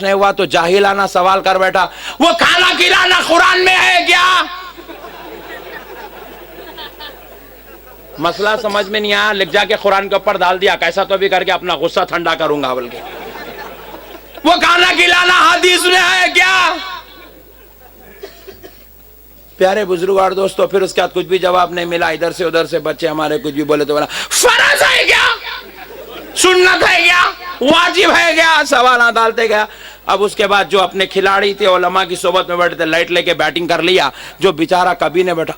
نہیں ہوا تو جاہلانہ سوال کر بیٹھا، وہ کھانا کھلانا قرآن میں ہے کیا؟ مسئلہ سمجھ میں نہیں آیا، لکھ جا کے قرآن کے اوپر ڈال دیا، کیسا تو بھی کر کے اپنا غصہ ٹھنڈا کروں گا بلکہ وہ کھانا کھلانا حدیث میں ہے کیا؟ پیارے بزرگ اور دوستو، پھر اس کے بعد کچھ بھی جواب نہیں ملا، ادھر سے ادھر سے بچے ہمارے کچھ بھی بولے تو بولا فرض ہے کیا، سنت ہے کیا، واجب ہے کیا، سوال ڈالتے گیا۔ اب اس کے بعد جو اپنے کھلاڑی تھے، علماء کی صحبت میں بیٹھے تھے، لائٹ لے کے بیٹنگ کر لیا، جو بیچارہ کبھی نے بیٹھا،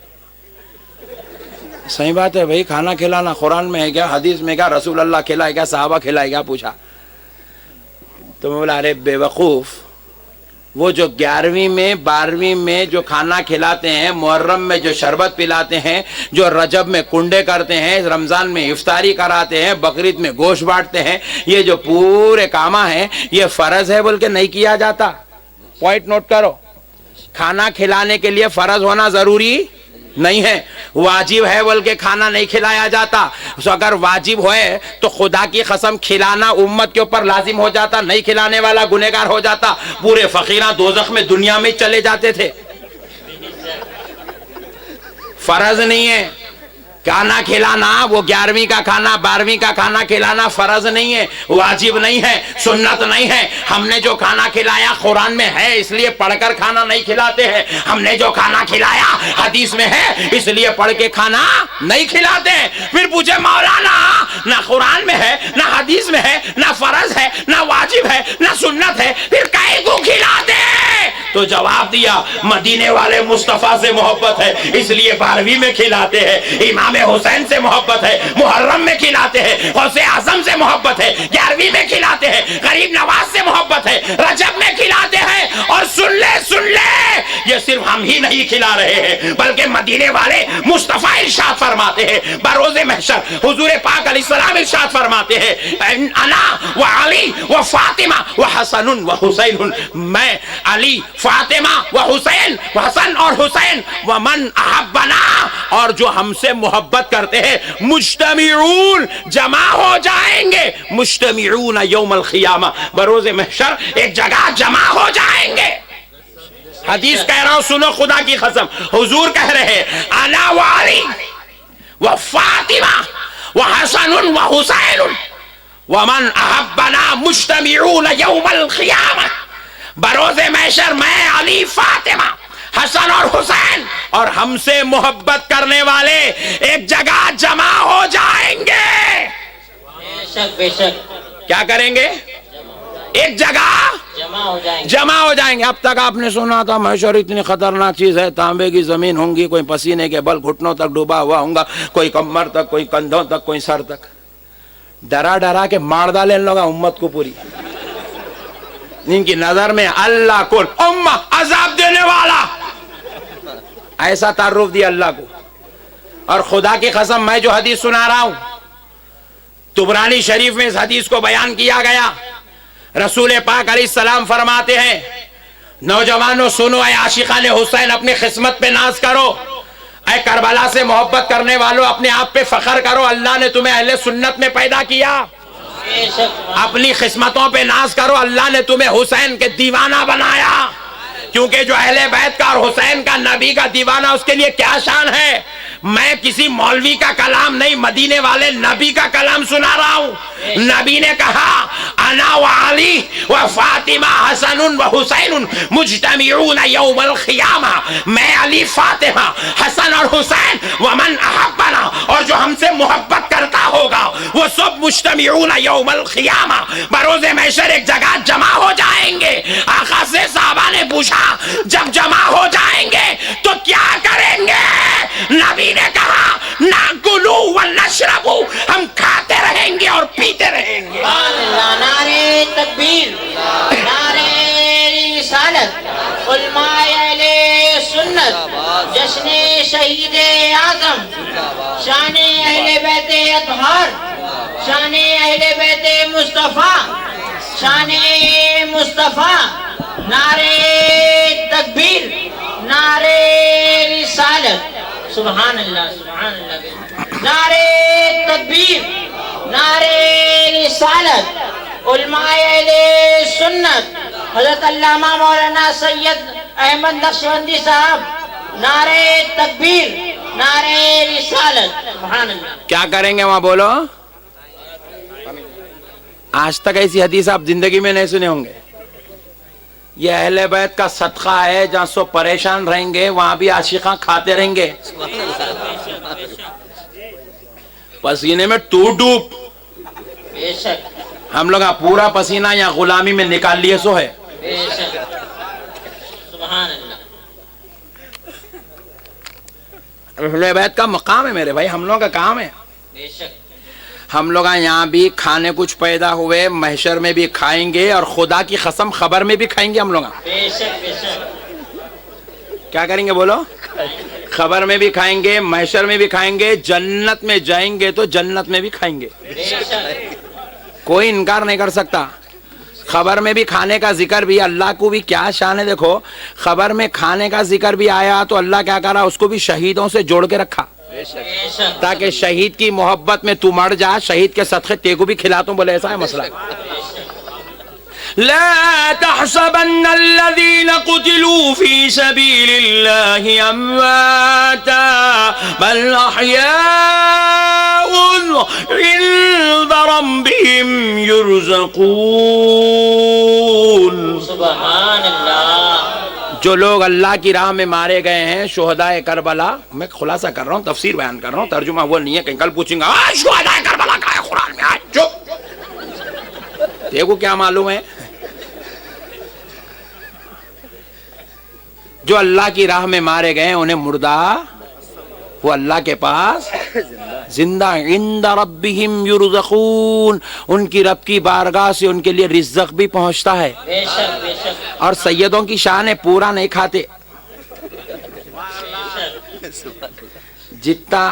صحیح بات ہے بھائی، کھانا کھلانا قرآن میں ہے کیا، حدیث میں کیا، رسول اللہ کھلائے کیا، صحابہ کھلائے کیا، پوچھا تو میں بولا ارے بے وقوف، وہ جو 11ویں میں 12ویں میں جو کھانا کھلاتے ہیں، محرم میں جو شربت پلاتے ہیں، جو رجب میں کنڈے کرتے ہیں، رمضان میں افطاری کراتے ہیں، بقرعید میں گوشت بانٹتے ہیں، یہ جو پورے کامہ ہیں، یہ فرض ہے بول کے نہیں کیا جاتا۔ پوائنٹ نوٹ کرو، کھانا کھلانے کے لیے فرض ہونا ضروری نہیں ہے، واجب ہے بول کے کھانا نہیں کھلایا جاتا۔ اگر واجب ہوئے تو خدا کی قسم کھلانا امت کے اوپر لازم ہو جاتا، نہیں کھلانے والا گنہگار ہو جاتا، پورے فقیراں دوزخ میں دنیا میں چلے جاتے تھے۔ فرض نہیں ہے کھانا کھلانا، وہ 11ویں کا کھانا 12ویں کا کھانا کھلانا فرض نہیں ہے، واجب نہیں ہے، سنت نہیں ہے۔ ہم نے جو کھانا کھلایا قرآن میں ہے، اس لیے پڑھ کر کھانا نہیں کھلاتے ہیں۔ ہم نے جو کھانا کھلایا حدیث میں ہے، اس لیے پڑھ کے کھانا نہیں کھلاتے ہیں۔ پھر پوچھے مولانا، نہ قرآن میں ہے، نہ حدیث میں ہے، نہ فرض ہے، نہ واجب ہے، نہ سنت ہے، پھر کائے کو کھلاتے ہیں؟ تو جواب دیا، مدینے والے مصطفیٰ سے محبت ہے اس لیے 12ویں میں کھلاتے ہیں، امام حسین سے محبت ہے محرم میں کھلاتے ہیں، غوث اعظم سے محبت ہے 11ویں میں کھلاتے ہیں، غریب نواز سے محبت ہے رجب میں کھلاتے ہیں۔ اور سن لے، یہ صرف ہم ہی نہیں کھلا رہے ہیں بلکہ مدینے والے مصطفیٰ ارشاد فرماتے ہیں بروز محشر، حضور پاک علیہ السلام ارشاد فرماتے ہیں، انا و علی و فاطمہ و حسن و حسین، میں علی، فاطمہ و حسین، حسن اور حسین، ومن احبنا، اور جو ہم سے محبت کرتے ہیں، مجتمعون، جمع ہو جائیں گے، مجتمعون یوم القیامہ، بروز محشر ایک جگہ جمع ہو جائیں گے۔ حدیث کہہ رہا ہوں، سنو خدا کی قسم، حضور کہہ رہے ہیں انا و علی و فاطمہ و حسن و حسین ومن احبنا مجتمعون یوم القیامہ، بروز محشر میں، علی، فاطمہ، حسن اور حسین اور ہم سے محبت کرنے والے ایک جگہ جمع ہو جائیں گے۔ بے شک کیا کریں گے؟ ایک جگہ جمع ہو جائیں گے۔ اب تک آپ نے سنا تھا محشر اتنی خطرناک چیز ہے، تانبے کی زمین ہوں گی، کوئی پسینے کے بل گھٹنوں تک ڈوبا ہوا ہوں گا، کوئی کمر تک، کوئی کندھوں تک، کوئی سر تک، ڈرا کے مار ڈالے ان لوگا امت کو پوری۔ ان کی نظر میں اللہ کو امہ عذاب دینے والا، ایسا تعارف دیا اللہ کو۔ اور خدا کی قسم، میں جو حدیث سنا رہا ہوں، طبرانی شریف میں اس حدیث کو بیان کیا گیا، رسول پاک علیہ السلام فرماتے ہیں، نوجوانوں سنو، اے عاشقان حسین اپنی قسمت پہ ناز کرو، اے کربلا سے محبت کرنے والوں اپنے آپ پہ فخر کرو، اللہ نے تمہیں اہل سنت میں پیدا کیا۔ اپنی قسمتوں پہ ناز کرو، اللہ نے تمہیں حسین کے دیوانہ بنایا، کیونکہ جو اہل بیت کا اور حسین کا نبی کا دیوانہ، اس کے لیے کیا شان ہے۔ میں کسی مولوی کا کلام نہیں، مدینے والے نبی کا کلام سنا رہا ہوں۔ نبی نے کہا انا و علی و فاطمہ حسن و حسین مجتمعون یوم القیامہ، میں، علی، فاطمہ، حسن اور حسین، ومن احبنا، اور جو ہم سے محبت کرتا ہوگا وہ سب مجتمعون یوم القیامہ، بروز محشر ایک جگہ جمع ہو جائیں گے۔ آقا سے صحابہ نے پوچھا جب جمع ہو جائیں گے تو کیا کریں گے؟ نبی نے کہا ناکلو ونشربو، ہم کھاتے رہیں گے اور پیتے رہیں گے۔ نعرے تکبیر، نعرے رسالت، علماء اہل سنت، جشن شہید اعظم، شان اہل بیت اطہار، شان اہل بیت مصطفیٰ، شان مصطفیٰ، نعرے تکبیر، نعرے رسالت، سبحان اللہ سبحان اللہ، نعرے تکبیر، نعرے رسالت، علماء اہل سنت، حضرت علامہ مولانا سید احمد نقشبندی صاحب، نعرہ تکبیر، نعرہ رسالت، سبحان اللہ۔ کیا کریں گے وہاں بولو؟ آج تک ایسی حدیث آپ زندگی میں نہیں سنے ہوں گے۔ یہ اہل بیت کا صدقہ ہے، جہاں سو پریشان رہیں گے وہاں بھی عاشقاں کھاتے رہیں گے، پسینے میں ٹوٹ ڈوب۔ بے شک، ہم لوگ پورا پسینہ یا غلامی میں نکال لیے سو ہے۔ بے شک، سبحان اللہ۔ اہل بیت کا مقام ہے میرے بھائی، ہم لوگوں کا کام ہے۔ بے شک، ہم لوگ یہاں بھی کھانے کچھ پیدا ہوئے، محشر میں بھی کھائیں گے، اور خدا کی قسم خبر میں بھی کھائیں گے ہم لوگ۔ بے شک، بے شک، کیا کریں گے بولو؟ خبر میں بھی کھائیں گے، محشر میں بھی کھائیں گے، جنت میں جائیں گے تو جنت میں بھی کھائیں گے، بے شک، کوئی انکار نہیں کر سکتا۔ خبر میں بھی کھانے کا ذکر بھی، اللہ کو بھی کیا شان ہے، دیکھو خبر میں کھانے کا ذکر بھی آیا تو اللہ کیا کرا، اس کو بھی شہیدوں سے جوڑ کے رکھا، بے شک، تاکہ شہید کی محبت میں تو مر جا، شہید کے صدقے تیگو بھی کھلاتا ہوں، بولے ایسا ہے مسئلہ۔ لا تحسبن الذين قتلوا في سبيل الله امواتا بل احياء عند ربهم يرزقون۔ سبحان اللہ۔ جو لوگ اللہ کی راہ میں مارے گئے ہیں، شہدائے کربلا، میں خلاصہ کر رہا ہوں، تفسیر بیان کر رہا ہوں، ترجمہ وہ نہیں ہے، کہیں کل پوچھیں گا شہدائے کربلا کا ہے قرآن میں، آج چپ، دیکھو کیا معلوم ہے، جو اللہ کی راہ میں مارے گئے انہیں مردہ وہ اللہ کے پاس زندہ، عند ربہم یرزقون، ان کی رب کی بارگاہ سے ان کے لیے رزق بھی پہنچتا ہے۔ بے شک، بے شک، اور سیدوں کی شان ہے، پورا نہیں کھاتے، جتنا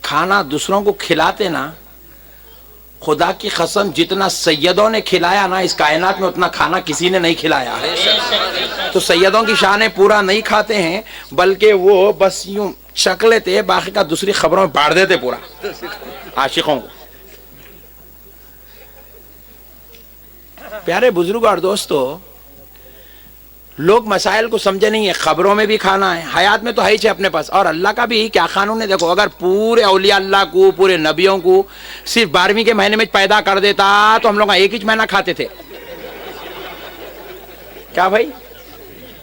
کھانا دوسروں کو کھلاتے نا، خدا کی قسم جتنا سیدوں نے کھلایا نا اس کائنات میں، اتنا کھانا کسی نے نہیں کھلایا۔ تو سیدوں کی شان پورا نہیں کھاتے ہیں، بلکہ وہ بس یوں چک لیتے، باقی کا دوسری خبروں میں بانٹ دیتے پورا عاشقوں کو۔ پیارے بزرگ اور دوستو، لوگ مسائل کو سمجھے نہیں ہے، خبروں میں بھی کھانا ہے، حیات میں تو ہے ہی اپنے پاس، اور اللہ کا بھی کیا قانون ہے، دیکھو اگر پورے اولیاء اللہ کو، پورے نبیوں کو صرف 12ویں کے مہینے میں پیدا کر دیتا تو ہم لوگ ایک ہی مہینہ کھاتے تھے، کیا بھائی؟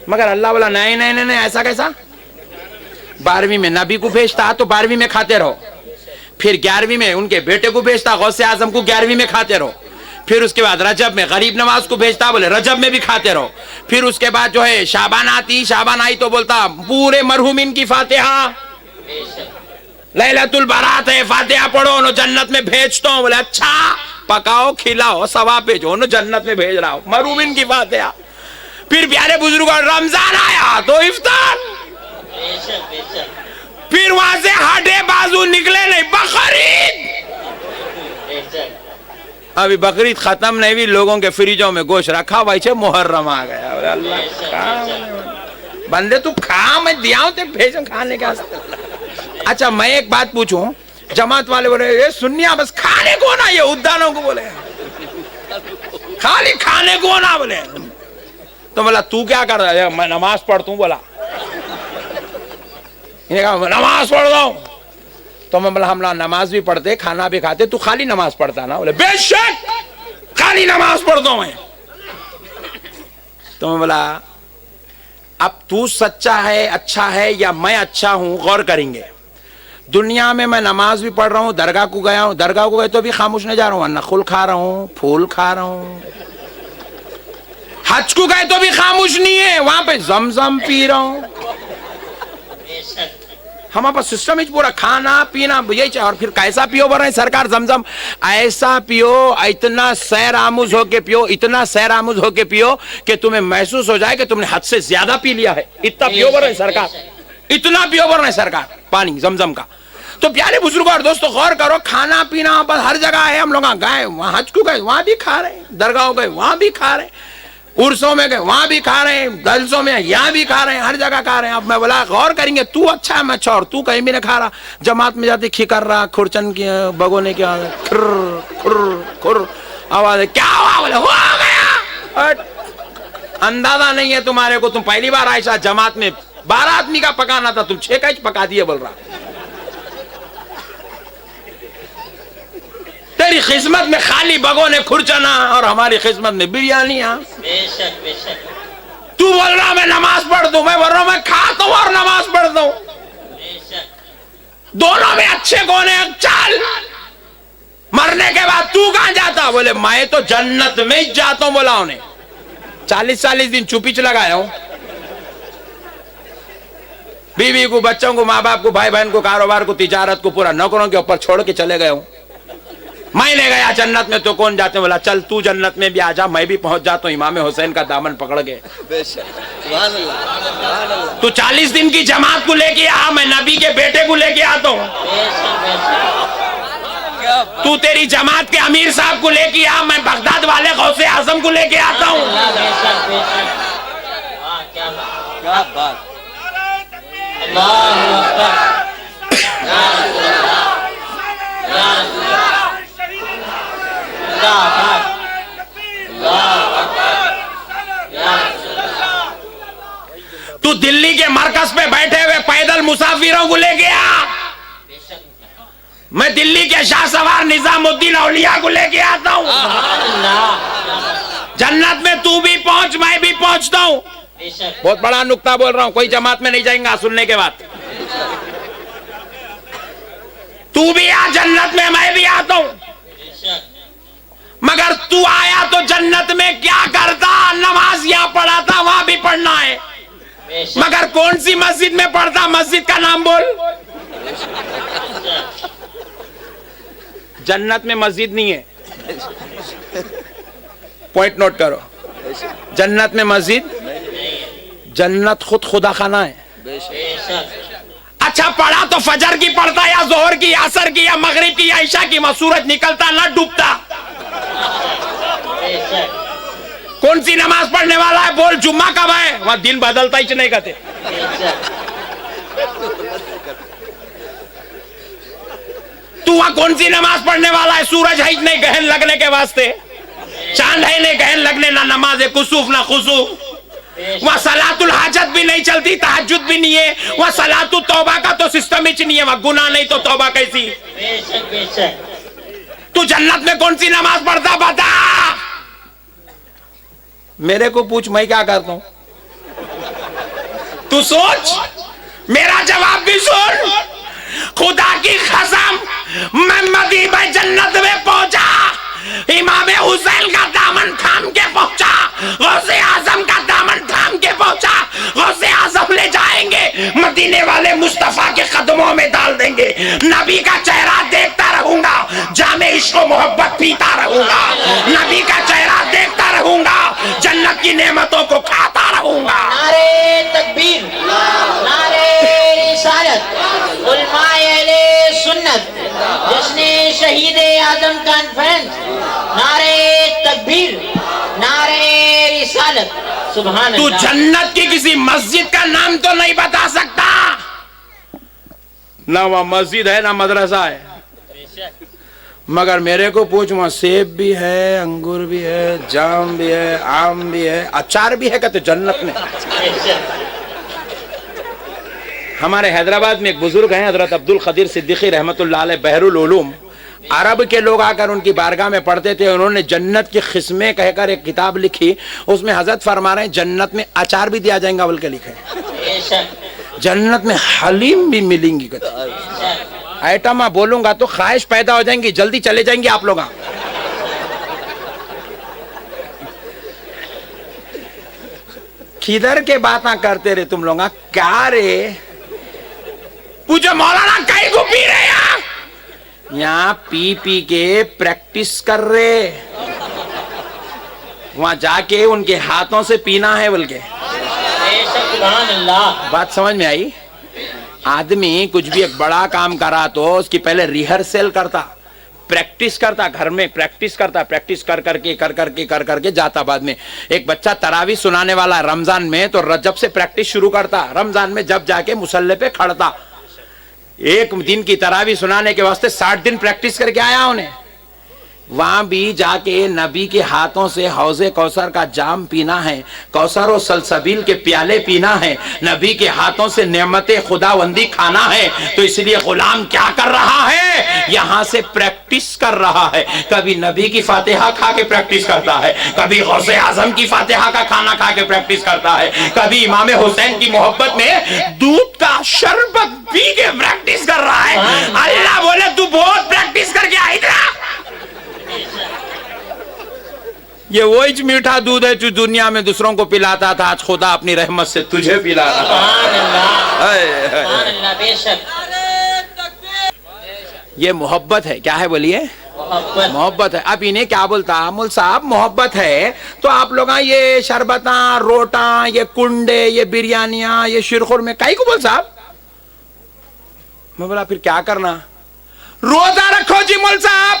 مگر اللہ والا نہیں نہیں نہیں ایسا کیسا، 12ویں میں نبی کو بھیجتا تو 12ویں میں کھاتے رہو، پھر 11ویں میں ان کے بیٹے کو بھیجتا غوث اعظم کو، 11ویں میں کھاتے رہو، پھر اس کے بعد رجب میں غریب نواز کو بھیجتا، بولے رجب میں بھی کھاتے رہو، پھر اس کے بعد جو ہے شعبان آتی، شعبان آئی تو بولتا پورے مرحومین کی فاتحہ، لیلۃ البرات ہے، فاتحہ پڑھو انہوں جنت میں بھیجتا ہوں، بولے اچھا پکاؤ کھلاؤ ثواب بھیجو، انہوں جنت میں بھیج رہا ہوں، مرحومین کی فاتحہ۔ پھر پیارے بزرگوں رمضان آیا تو افطار، پھر وہاں سے ہاڈے بازو نکلے نہیں، بقرعید، ابھی بقرعید ختم نہیں بھی، لوگوں کے فریجوں میں گوشت رکھا ہوا ہے، محرم آ گیا، اللہ بندے تو کھا، میں دیا ہوں تے بھیجوں کھانے کا۔ اچھا میں ایک بات پوچھوں، جماعت والے بولے یہ سنیا بس کھانے کو نا، یہ ادانوں کو بولے خالی کھانے کو نا بولے، تو بولا تو کیا کر رہا ہے؟ میں نماز پڑھتا ہوں، بولا نماز پڑھ رہا ہوں، تو میں بولا ہم لوگ نماز بھی پڑھتے کھانا بھی کھاتے، تو خالی نماز پڑھتا نا؟ بولے بے شک خالی نماز پڑھتا ہوں میں۔ تو میں بولا اب تو سچا ہے، اچھا ہے، یا میں اچھا ہوں، غور کریں گے۔ دنیا میں میں نماز بھی پڑھ رہا ہوں، درگاہ کو گیا ہوں، درگاہ کو گئے تو بھی خاموش نہیں جا رہا ہوں، نخل کھا رہا ہوں، پھول کھا رہا ہوں، حج کو گئے تو بھی خاموش نہیں ہے، وہاں پہ زمزم پی رہا ہوں، ہمارے پاس سسٹم ہی پورا کھانا پینا یہی چاہیے۔ اور پھر کیسا پیو بول رہے ہیں سرکار؟ زمزم ایسا پیو، اتنا سیر آموز ہو کے پیو، اتنا سیر آموز ہو کے پیو کہ تمہیں محسوس ہو جائے کہ تم نے حد سے زیادہ پی لیا ہے، اتنا پیو بول رہے ہیں سرکار، اتنا پیو بول رہے ہیں سرکار پانی زمزم کا۔ تو پیارے بزرگوں اور دوستو غور کرو، کھانا پینا بس ہر جگہ ہے، ہم لوگ گئے وہاں حج کو گئے وہاں بھی کھا رہے ہیں، درگاہوں گئے وہاں بھی کھا رہے ہیں، عرسوں میں گئے وہاں بھی کھا رہے ہیں، جلسوں میں یہاں بھی کھا رہے ہیں، ہر جگہ کھا رہے ہیں۔ اب میں بولا غور کریں گے، تو اچھا ہے میں اچھا، اور تو کہیں بھی نہیں کھا رہا، جماعت میں جاتے کھی کر رہا، کھرچن کی بگونے کی آواز، کھر کھر کھر آواز، کیا ہوا؟ بولے ہوا گیا اندازہ نہیں ہے تمہارے کو، تم پہلی بار عائشہ جماعت میں 12 آدمی کا پکانا تھا، تم 6 کا ہی پکا دیے بول رہا. تیری خدمت میں خالی بگونے کھرچنا اور ہماری خدمت میں بریانی. بے شک بے شک. تو بول رہا میں نماز پڑھ دوں، میں بول رہا ہوں میں کھاتا ہوں اور نماز پڑھ دوں. بے شک. دونوں میں اچھے کون ہیں؟ چل مرنے کے بعد تو کہاں جاتا؟ بولے میں تو جنت میں ہی جاتا ہوں. بولا انہیں 40 دن چپیچ لگایا ہوں. بیوی کو، بچوں کو، ماں باپ کو، بھائی بہن کو، کاروبار کو، تجارت کو پورا نوکروں کے اوپر چھوڑ کے چلے گئے ہوں. میں نے گیا جنت میں تو کون جاتے ہیں؟ بولا چل تو جنت میں بھی آ جا، میں بھی پہنچ جاتا ہوں امام حسین کا دامن پکڑ کے. تو 40 دن کی جماعت کو لے کے آ، میں نبی کے بیٹے کو لے کے آتا ہوں. بے شک بے شک. تو تیری جماعت کے امیر صاحب کو لے کے آ، میں بغداد والے غوث اعظم کو لے کے آتا ہوں. بے شک بے شک. واہ کیا بات، کیا بات. اللہ اکبر. یا رسول اللہ، یا رسول اللہ. اللہ اکبر، اللہ اکبر. یا رسول اللہ. تو دلی کے مرکز پہ بیٹھے ہوئے پیدل مسافروں کو لے کے آ، بے شک. میں دلی کے شاہ سوار نظام الدین اولیاء کو لے کے آتا ہوں. سبحان اللہ. جنت میں تو بھی پہنچ، میں بھی پہنچتا ہوں. بے شک. بہت بڑا نکتہ بول رہا ہوں، کوئی جماعت میں نہیں جائیں گا سننے کے بعد. تو بھی آ جنت میں بھی آتا ہوں. بے شک. مگر تو آیا تو جنت میں کیا کرتا؟ نماز یہاں پڑھاتا، وہاں بھی پڑھنا ہے. بے شک. مگر کون سی مسجد میں پڑھتا؟ مسجد کا نام بول. جنت میں مسجد نہیں ہے، پوائنٹ نوٹ کرو. جنت میں مسجد، جنت خود خدا خانہ ہے. بے شک. اچھا پڑھا تو فجر کی پڑھتا یا ظہر کی یا عصر کی یا مغرب کی یا عشاء کی؟ وہاں سورج نکلتا نہ ڈوبتا. بے شک. کون سی نماز پڑھنے والا ہے؟ بول. جمعہ کب ہے؟ وہاں دن بدلتا ہی نہیں کہتے. بے شک. تو وہاں کون سی نماز پڑھنے والا ہے؟ سورج ہے نہیں گہن لگنے کے واسطے، چاند ہے نہیں گہن لگنے، نہ نماز کسوف نہ خسوف. وہاں صلاۃ الحاجت بھی نہیں چلتی، تہجد بھی نہیں ہے. وہاں صلاۃ التوبہ کا تو سسٹم ہی نہیں ہے. وہاں گناہ نہیں تو توبہ کیسی؟ بے شک بے شک. تو جنت میں کون سی نماز پڑھتا بتا. میرے کو پوچھ میں کیا کرتا ہوں، تو سوچ. میرا جواب بھی سن. خدا کی قسم میں مدینہ جنت میں پہنچا، امام حسین کا دامن تھام کے پہنچا، غوث اعظم کا دامن تھام کے پہنچا. غوث اعظم لے جائیں گے، مدینے والے مصطفیٰ کے قدموں میں ڈال دیں گے. نبی کا چہرہ دیکھتا رہوں گا، جام عشق و محبت پیتا رہوں گا. نبی کا چہرہ دیکھتا رہوں گا، جنت کی نعمتوں کو کھاتا رہوں گا. نعرے تکبیر، نعرے رسالت، علماء اہل سنت، جشن شہید اعظم کانفرنس. نعرے تکبیر، نعرے رسالت. سبحان تو اللہ. جنت کی کسی مسجد کا نام تو نہیں بتا سکتا. نہ وہاں مسجد ہے نہ مدرسہ ہے. بے شک. مگر میرے کو پوچھ، وہاں سیب بھی ہے، انگور بھی ہے، جام بھی ہے، آم بھی ہے، اچار بھی ہے. کہتے جنت میں. بے شک. ہمارے حیدرآباد میں ایک بزرگ ہیں حضرت عبد القدیر صدیقی رحمت اللہ علیہ، بحر العلوم. عرب کے لوگ آ کر ان کی بارگاہ میں پڑھتے تھے. انہوں نے جنت کی قسمیں کہہ کر ایک کتاب لکھی. اس میں حضرت فرما رہے ہیں جنت میں اچار بھی دیا جائیں گا بول کے لکھے. بے شک. جنت میں حلیم بھی ملیں گی. آئٹم بولوں گا تو خواہش پیدا ہو جائیں گی، جلدی چلے جائیں گے آپ لوگ. کدھر کے باتاں کرتے رہے تم لوگ؟ کیا رے پوچھو مولانا کئی کو پی رہے یہاں پی پی کے پریکٹس کر رہے. وہاں جا کے ان کے ہاتھوں سے پینا ہے بول کے. بے شک. سبحان اللہ. بات سمجھ میں آئی؟ آدمی کچھ بھی ایک بڑا کام کرا تو اس کی پہلے ریہرسل کرتا، پریکٹس کرتا، گھر میں پریکٹس کرتا، پریکٹس کر کر کے جاتا. بعد میں ایک بچہ تراویح سنانے والا رمضان میں تو رجب سے پریکٹس شروع کرتا. رمضان میں جب جا کے مصلی پہ کھڑتا، ایک دن کی تراویح سنانے کے واسطے 60 دن پریکٹس کر کے آیا انہیں. وہاں بھی جا کے نبی کے ہاتھوں سے حوض کوثر کا جام پینا ہے, کوثر و سلسبیل کے پیالے پینا ہے, نبی کے ہاتھوں سے نعمت خداوندی کھانا ہے. تو اس لیے غلام کیا کر رہا ہے, یہاں سے پریکٹس کر رہا ہے. کبھی نبی کی فاتحہ کھا کے پریکٹس کرتا ہے, کبھی غوث اعظم کی فاتحہ کا کھانا کھا کے پریکٹس کرتا ہے, کبھی امام حسین کی محبت میں دودھ کا شربت پی کے پریکٹس کر رہا ہے. اللہ بولے تو بہت پریکٹس کر کے آئی تھا. یہ وہی میٹھا دودھ ہے جو دنیا میں دوسروں کو پلاتا تھا, آج خدا اپنی رحمت سے تجھے پلا رہا. سبحان اللہ, سبحان اللہ, بے شک یہ محبت ہے. کیا ہے بولیے؟ محبت ہے. اب انہیں کیا بولتا مول صاحب, محبت ہے تو آپ لوگ یہ شربتاں, روٹاں, یہ کنڈے, یہ بریانیاں, یہ شیرخور میں کئی کو بول صاحب. میں بولا پھر کیا کرنا, روزہ رکھو جی مول صاحب,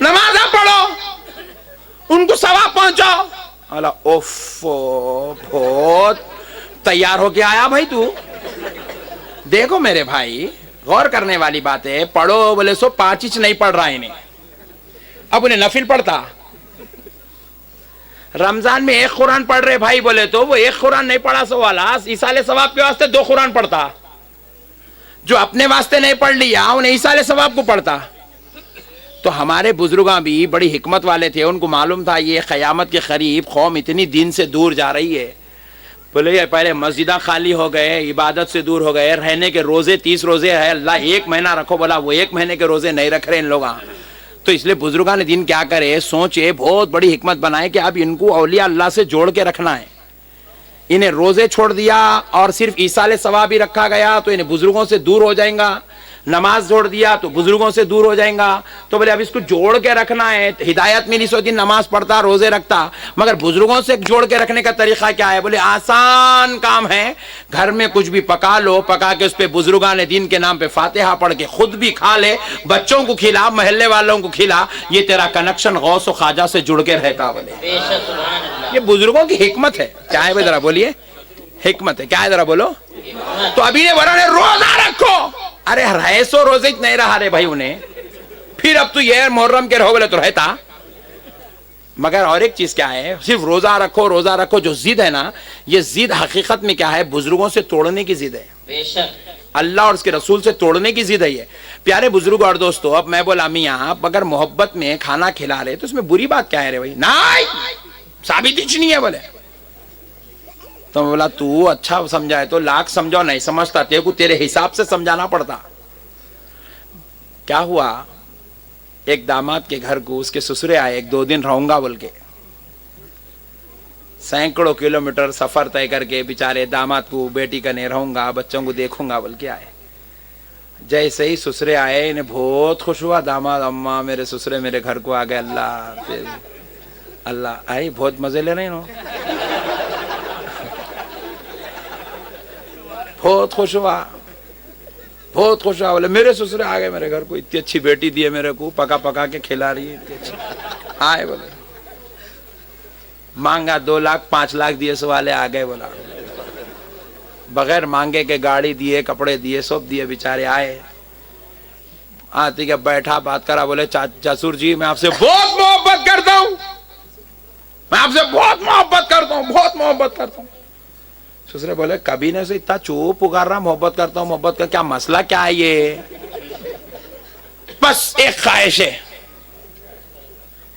نماز پڑھو, ان کو ثواب پہنچاؤ. اللہ اوفو, بہت تیار ہو کے آیا بھائی تو. دیکھو میرے بھائی, غور کرنے والی بات ہے. پڑھو بولے سو 5 انچ نہیں پڑھ رہا انہیں, اب انہیں نفل پڑھتا. رمضان میں 1 قرآن پڑھ رہے بھائی بولے تو وہ 1 قرآن نہیں پڑھا سو والا ایصال ثواب کے واسطے 2 قرآن پڑھتا. جو اپنے واسطے نہیں پڑھ لیا انہیں ایصال ثواب کو پڑھتا. تو ہمارے بزرگاں بھی بڑی حکمت والے تھے, ان کو معلوم تھا یہ قیامت کے قریب قوم اتنی دین سے دور جا رہی ہے. بولے پہلے مسجدہ خالی ہو گئے, عبادت سے دور ہو گئے, رہنے کے روزے 30 روزے ہے, اللہ 1 مہینہ رکھو, بولا وہ 1 مہینے کے روزے نہیں رکھ رہے ان لوگ. تو اس لیے بزرگان دین کیا کرے, سوچے, بہت بڑی حکمت بنائے کہ اب ان کو اولیاء اللہ سے جوڑ کے رکھنا ہے. انہیں روزے چھوڑ دیا اور صرف ایصال ثواب ہی رکھا گیا تو انہیں بزرگوں سے دور ہو جائیں گا. نماز چھوڑ دیا تو بزرگوں سے دور ہو جائیں گا. تو بولے اب اس کو جوڑ کے رکھنا ہے. ہدایت ملی سو دن نماز پڑھتا, روزے رکھتا, مگر بزرگوں سے جوڑ کے رکھنے کا طریقہ کیا ہے؟ بولے آسان کام ہے, گھر میں کچھ بھی پکا لو, پکا کے اس پہ بزرگان دین کے نام پہ فاتحہ پڑھ کے خود بھی کھا لے, بچوں کو کھلا, محلے والوں کو کھلا, یہ تیرا کنیکشن غوث و خواجہ سے جڑ کے رہتا. بولے بے شک, سبحان اللہ, یہ بزرگوں کی حکمت ہے. کیا ہے ذرا بولیے؟ حکمت ہے. کیا ہے ذرا بولو. تو ابھی نے بولا روزہ رکھو, ارے رہے سو روزے نہیں رہا رہے بھائی انہیں, پھر اب تو یہ محرم کے رہو بولے تو رہتا. مگر اور ایک چیز کیا ہے, صرف روزہ رکھو روزہ رکھو, جو ضد ہے نا, یہ ضد حقیقت میں کیا ہے, بزرگوں سے توڑنے کی ضد ہے. بے شک, اللہ اور اس کے رسول سے توڑنے کی ضد ہے یہ. پیارے بزرگ اور دوستو, اب میں بولا میاں آپ اگر محبت میں کھانا کھلا رہے تو اس میں بری بات کیا ہے رے بھائی؟ نہیں, ثابت ہی نہیں ہے. بولے تو میں بولا تو اچھا سمجھائے تو لاکھ سمجھاؤ, نہیں سمجھتا تیرے کو تیرے حساب سے سمجھانا پڑتا. کیا ہوا, ایک داماد کے گھر کو اس کے سسرے آئے, 1-2 دن رہوں گا بول کے, سینکڑوں کلومیٹر سفر طے کر کے بیچارے داماد کو بیٹی کا نہیں رہوں گا, بچوں کو دیکھوں گا بول کے آئے. جیسے ہی سسرے آئے انہیں بہت خوش ہوا. داماد, اماں میرے سسرے میرے گھر کو آ گئے, اللہ آئی, بہت مزے لے رہے ہیں. بہت خوش ہوا, بہت خوش ہوا. بولے میرے سسرے آ گئے میرے گھر کو, اتنی اچھی بیٹی دی ہے میرے کو, پکا پکا کے کھلا رہی ہے. آئے بولے مانگا 2 لاکھ 5 لاکھ دیے سو والے آ گئے. بولا بغیر مانگے کے گاڑی دیے, کپڑے دیے, سب دیے. بیچارے آئے, آتی کہ بیٹھا بات کرا. بولے جسور جی میں آپ سے بہت محبت کرتا ہوں, میں آپ سے بہت محبت کرتا ہوں, بہت محبت کرتا ہوں. سسرے بولے کبھی نہیں سے اتنا چوپ پکار رہا, محبت کرتا ہوں محبت کا, کیا مسئلہ کیا ہے یہ؟ بس ایک خواہش ہے,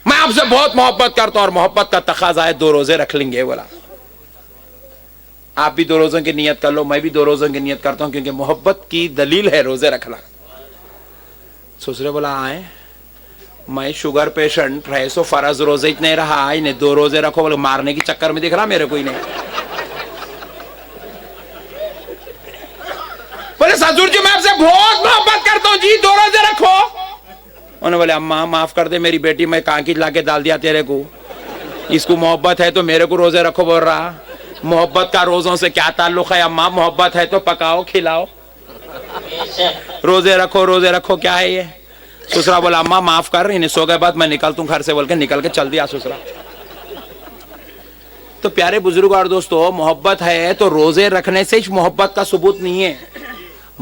میں آپ سے بہت محبت کرتا ہوں اور محبت کا تقاضا ہے 2 روزے رکھ لیں گے. بولا آپ بھی 2 روزوں کی نیت کر لو, میں بھی 2 روزوں کی نیت کرتا ہوں, کیونکہ محبت کی دلیل ہے روزے رکھنا. سسرے بولا آئے, میں شوگر پیشنٹ, رہے سو فرض روزے ہی نہیں رہا, انہیں 2 روزے رکھو. بولے مارنے کی چکر میں دکھ رہا میرے کوئی نہیں. بولے سسور جی میں آپ سے بہت محبت کرتا ہوں جی, 2 روزے رکھو. انہوں نے بولے اماں معاف کر دے میری بیٹی, میں کانکی لا کے ڈال دیا تیرے کو, اس کو محبت ہے تو میرے کو روزے رکھو بول رہا. محبت کا روزوں سے کیا تعلق ہے اماں, محبت ہے تو پکاؤ کھلاؤ, روزے رکھو روزے رکھو, کیا ہے یہ؟ سسرا بولا اماں معاف کر, انہیں سو گئے بعد میں نکلتا ہوں گھر سے بول کے نکل کے چل دیا سسرا. تو پیارے بزرگ اور دوستو, محبت ہے تو روزے رکھنے سے محبت کا ثبوت نہیں ہے.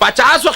50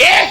1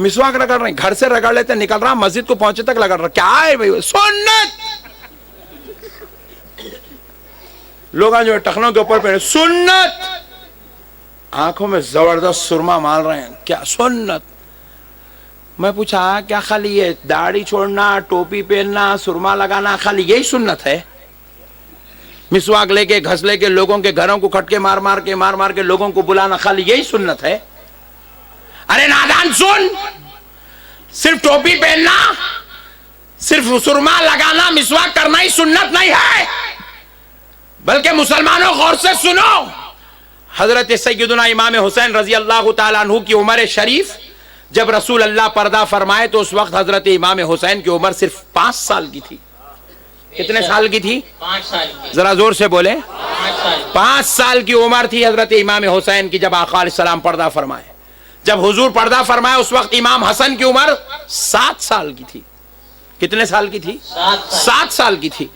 مسواک رگڑ رہے ہیں, گھر سے رگڑ لیتے نکل رہا, مسجد کو پہنچے تک رگڑ رہا. کیا ہے بھائی سنت؟ لوگ جو ٹخنوں کے اوپر پہ سنت, آنکھوں میں زبردست سرما مال رہے ہیں, کیا سنت؟ میں پوچھا کیا خالی یہ داڑھی چھوڑنا, ٹوپی پہننا, سرما لگانا خالی یہی سنت ہے؟ مسواک لے کے گھس لے کے لوگوں کے گھروں کو کھٹکے مار مار کے لوگوں کو بلانا خالی یہی سنت ہے؟ ارے نادان سن, صرف ٹوپی پہننا, صرف سرما لگانا, مسواک کرنا ہی سنت نہیں ہے, بلکہ مسلمانوں غور سے سنو. حضرت سیدنا امام حسین رضی اللہ تعالیٰ عنہ کی عمر شریف جب رسول اللہ پردہ فرمائے تو اس وقت حضرت امام حسین کی عمر صرف 5 سال کی تھی. کتنے سال کی تھی؟ 5 سال کی. ذرا زور سے بولے. 5 سال کی عمر تھی حضرت امام حسین کی جب آقا علیہ السلام پردہ فرمائے. جب حضور پردہ فرمائے اس وقت امام حسن کی عمر 7 سال کی تھی. کتنے سال کی تھی؟ 7 سال کی تھی.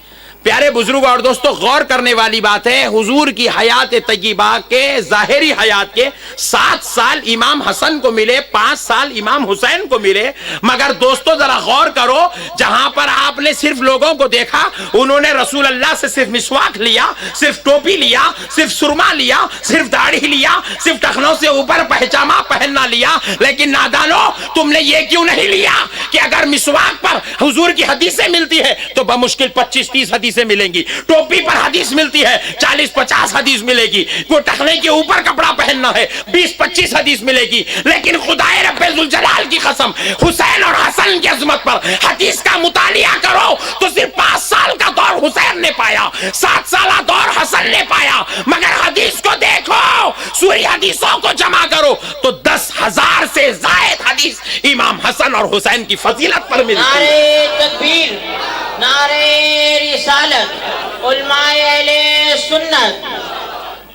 پیارے بزرگ اور دوستو, غور کرنے والی بات ہے, حضور کی حیات طیبہ کے ظاہری حیات کے 7 سال امام حسن کو ملے, 5 سال امام حسین کو ملے. مگر دوستو ذرا غور کرو, جہاں پر آپ نے صرف لوگوں کو دیکھا انہوں نے رسول اللہ سے صرف مسواک لیا, صرف ٹوپی لیا, صرف سرما لیا, صرف داڑھی لیا, صرف ٹخنوں سے اوپر پہچامہ پہننا لیا, لیکن نادانو تم نے یہ کیوں نہیں لیا کہ اگر مسواک پر حضور کی حدیثیں ملتی ہے تو بمشکل 25-30 حدیثیں ملیں گی, ٹوپی پر حدیث ملتی ہے 40-50 حدیث ملے گی, وہ ٹخنے کے اوپر کپڑا پہننا ہے 20-25 حدیث ملے گی, لیکن خدائے رب ذوالجلال کی قسم حسین اور حسن کی عظمت پر حدیث کا مطالعہ کرو تو صرف 5 سال کا دور حسین نے پایا, 7 سالہ دور حسن نے پایا. مگر حدیث کو دیکھو, سوری حدیثوں کو جمع کرو تو 10,000 سے زائد حدیث امام حسن اور حسین کی فضیلت پر ملتی ہے. نعرہ تکبیر, نعرہ رسالت, علماء اہل سنت,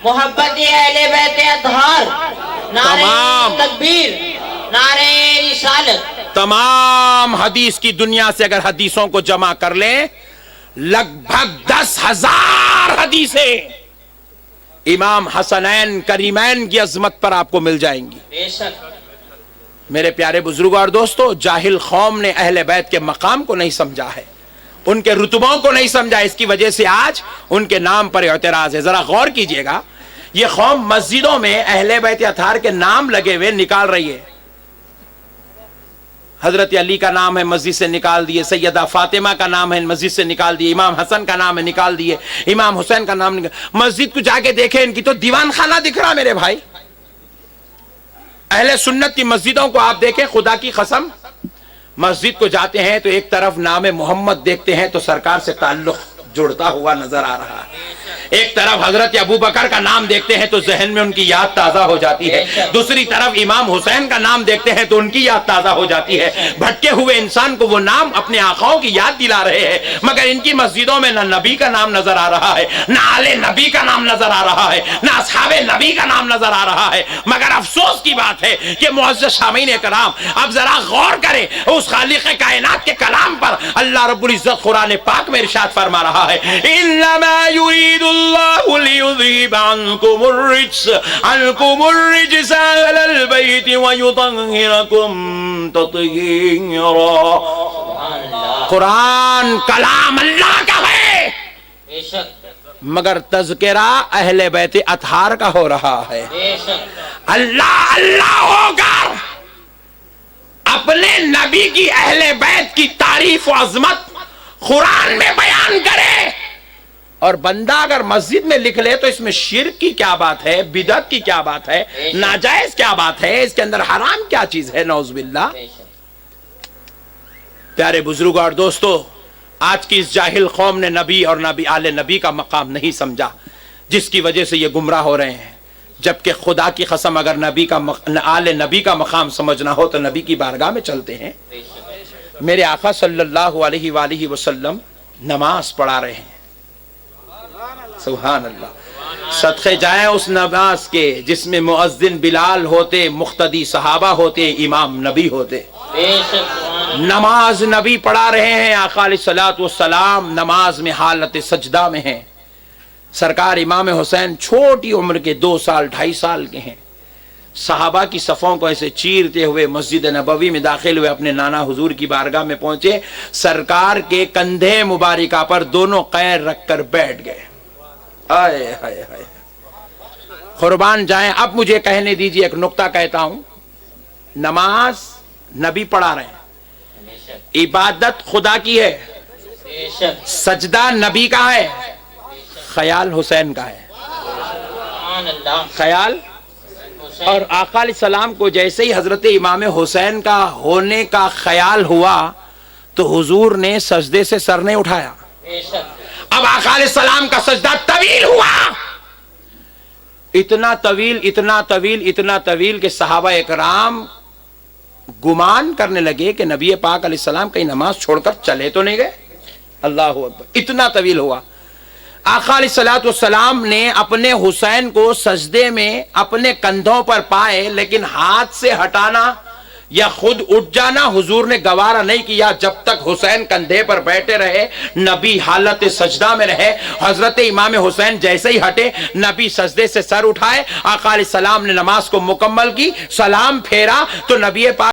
محبت اہل بیت اطہار, نعرہ تکبیر, نعرہ رسالت. تمام حدیث کی دنیا سے اگر حدیثوں کو جمع کر لیں لگ بھگ 10,000 حدیثیں امام حسنین کریمین کی عظمت پر آپ کو مل جائیں گی. بے شک. میرے پیارے بزرگوں اور دوستو, جاہل قوم نے اہل بیت کے مقام کو نہیں سمجھا ہے, ان کے رتبوں کو نہیں سمجھا, اس کی وجہ سے آج ان کے نام پر اعتراض ہے. ذرا غور کیجئے گا, یہ قوم مسجدوں میں اہل بیت اطہار کے نام لگے ہوئے نکال رہی ہے. حضرت علی کا نام ہے مسجد سے نکال دیے, سیدہ فاطمہ کا نام ہے مسجد سے نکال دیے, امام حسن کا نام ہے نکال دیے, امام حسین کا نام نکال. مسجد کو جا کے دیکھیں, ان کی تو دیوان خانہ دکھ رہا میرے بھائی. اہل سنت کی مسجدوں کو آپ دیکھیں, خدا کی قسم مسجد کو جاتے ہیں تو ایک طرف نام محمد دیکھتے ہیں تو سرکار سے تعلق جڑتا ہوا نظر آ رہا ہے, ایک طرف حضرت ابو بکر کا نام دیکھتے ہیں تو ذہن میں ان کی یاد تازہ ہو جاتی ہے, دوسری طرف امام حسین کا نام دیکھتے ہیں تو ان کی یاد تازہ ہو جاتی ہے. بھٹکے ہوئے انسان کو وہ نام اپنے آقاؤں کی یاد دلا رہے ہیں, مگر ان کی مسجدوں میں نہ نبی کا نام نظر آ رہا ہے, نہ آل نبی کا نام نظر آ رہا ہے, نہ اصحاب نبی کا نام نظر آ رہا ہے. مگر افسوس کی بات ہے کہ معزز سامعین کرام, اب ذرا غور کریں اس خالق کائنات کے کلام پر. اللہ رب العزت قرآن پاک میں ارشاد فرما رہا ہے, انما یرید اللہ لیذہب عنکم الرجس اہل البیت ویطہرکم تطہیرا. قرآن کلام اللہ کا ہے, بے شک. مگر تذکرہ اہل بیت اطہار کا ہو رہا ہے. بے شک. اللہ اللہ ہو کر اپنے نبی کی اہل بیت کی تعریف و عظمت قرآن میں بیان کرے, اور بندہ اگر مسجد میں لکھ لے تو اس میں شرک کی کیا بات ہے, بدعت کی کیا بات ہے, ناجائز کیا بات ہے, اس کے اندر حرام کیا چیز ہے, نعوذ باللہ. پیارے بزرگوں اور دوستو, آج کی اس جاہل قوم نے نبی اور نبی آل نبی کا مقام نہیں سمجھا, جس کی وجہ سے یہ گمراہ ہو رہے ہیں. جبکہ خدا کی قسم اگر نبی کا آل نبی کا مقام سمجھنا ہو تو نبی کی بارگاہ میں چلتے ہیں. میرے آقا صلی اللہ علیہ وآلہ وسلم نماز پڑھا رہے ہیں, سبحان اللہ. صدقے جائیں اس نماز کے جس میں مؤذن بلال ہوتے, مقتدی صحابہ ہوتے, امام نبی ہوتے. نماز نبی پڑھا رہے ہیں, آقا علیہ الصلوۃ والسلام نماز میں حالت سجدہ میں ہیں. سرکار امام حسین چھوٹی عمر کے 2 سال 2.5 سال کے ہیں. صحابہ کی صفوں کو ایسے چیرتے ہوئے مسجد نبوی میں داخل ہوئے، اپنے نانا حضور کی بارگاہ میں پہنچے، سرکار کے کندھے مبارکہ پر دونوں قیر رکھ کر بیٹھ گئے۔ آئے ہائے ہائے، قربان جائیں۔ اب مجھے کہنے دیجئے، ایک نقطہ کہتا ہوں، نماز نبی پڑھا رہے ہیں، عبادت خدا کی ہے، بے شک، سجدہ نبی کا ہے، خیال حسین کا ہے، سبحان اللہ، خیال۔ حسین، اور آقا علیہ السلام کو جیسے ہی حضرت امام حسین کا ہونے کا خیال ہوا تو حضور نے سجدے سے سر نہیں اٹھایا۔ بے شک، اب آقا علیہ السلام کا سجدہ طویل ہوا، اتنا طویل اتنا طویل اتنا طویل کہ صحابہ اکرام گمان کرنے لگے کہ نبی پاک علیہ السلام کہیں نماز چھوڑ کر چلے تو نہیں گئے۔ اللہ اکبر، اتنا طویل ہوا۔ آقا علیہ السلام نے اپنے حسین کو سجدے میں اپنے کندھوں پر پائے، لیکن ہاتھ سے ہٹانا یا خود اٹھ جانا حضور نے گوارا نہیں کیا، جب تک حسین کندھے پر بیٹھے رہے، نبی حالت سجدہ میں رہے۔ حضرت امام حسین جیسے ہی ہٹے، نبی سجدے سے سر اٹھائے، آقا علیہ السلام نے نماز کو مکمل کی، سلام پھیرا تو نبی پاک